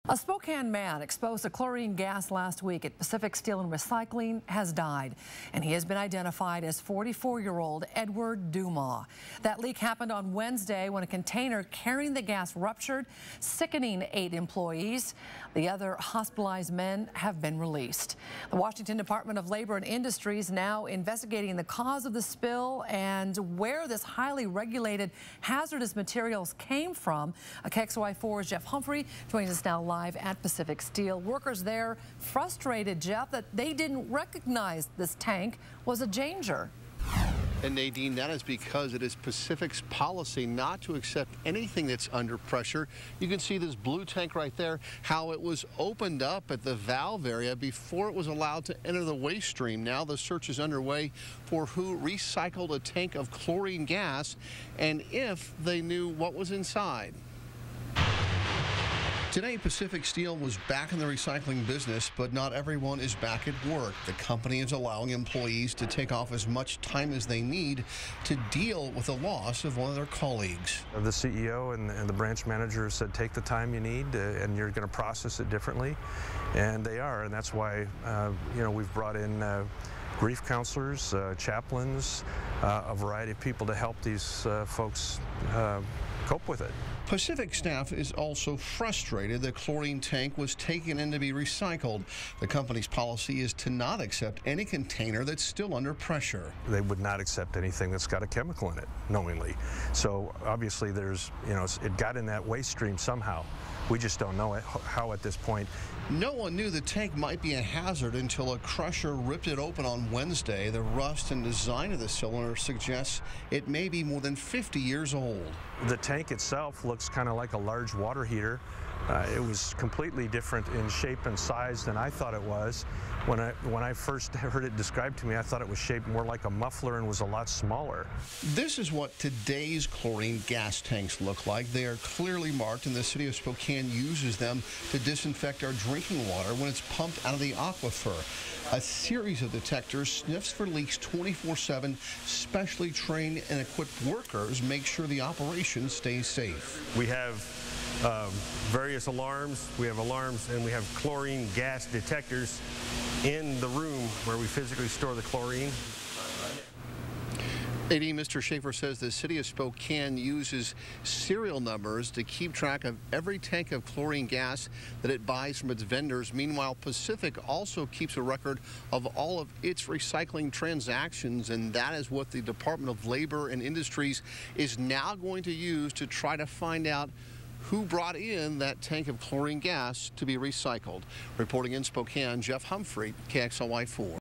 A Spokane man exposed to chlorine gas last week at Pacific Steel and Recycling has died, and he has been identified as 44-year-old Edward Dumas. That leak happened on Wednesday when a container carrying the gas ruptured, sickening 8 employees. The other hospitalized men have been released. The Washington Department of Labor and Industries now investigating the cause of the spill and where this highly regulated hazardous materials came from. KXLY4's Jeff Humphrey joins us now live at Pacific Steel. Workers there frustrated, Jeff, that they didn't recognize this tank was a danger. And Nadine, that is because it is Pacific's policy not to accept anything that's under pressure. You can see this blue tank right there, how it was opened up at the valve area before it was allowed to enter the waste stream. Now the search is underway for who recycled a tank of chlorine gas and if they knew what was inside. Today, Pacific Steel was back in the recycling business, but not everyone is back at work. The company is allowing employees to take off as much time as they need to deal with the loss of one of their colleagues. The CEO and the branch manager said, take the time you need, and you're going to process it differently. And they are, and that's why, we've brought in grief counselors, chaplains, a variety of people to help these folks cope with it. Pacific staff is also frustrated the chlorine tank was taken in to be recycled. The company's policy is to not accept any container that's still under pressure. They would not accept anything that's got a chemical in it, knowingly. So obviously there's, it got in that waste stream somehow. We just don't know how at this point. No one knew the tank might be a hazard until a crusher ripped it open on Wednesday. The rust and design of the cylinder suggests it may be more than 50 years old. The tank itself looks kind of like a large water heater. It was completely different in shape and size than I thought it was. When I first heard it described to me, I thought it was shaped more like a muffler and was a lot smaller. This is what today's chlorine gas tanks look like. They are clearly marked, and the city of Spokane uses them to disinfect our drinking water when it's pumped out of the aquifer. A series of detectors sniffs for leaks 24/7. Specially trained and equipped workers make sure the operation stays safe. We have various alarms. We have alarms and we have chlorine gas detectors in the room where we physically store the chlorine. Mr. Schaefer says the city of Spokane uses serial numbers to keep track of every tank of chlorine gas that it buys from its vendors. Meanwhile, Pacific also keeps a record of all of its recycling transactions, and that is what the Department of Labor and Industries is now going to use to try to find out who brought in that tank of chlorine gas to be recycled. Reporting in Spokane, Jeff Humphrey, KXLY4.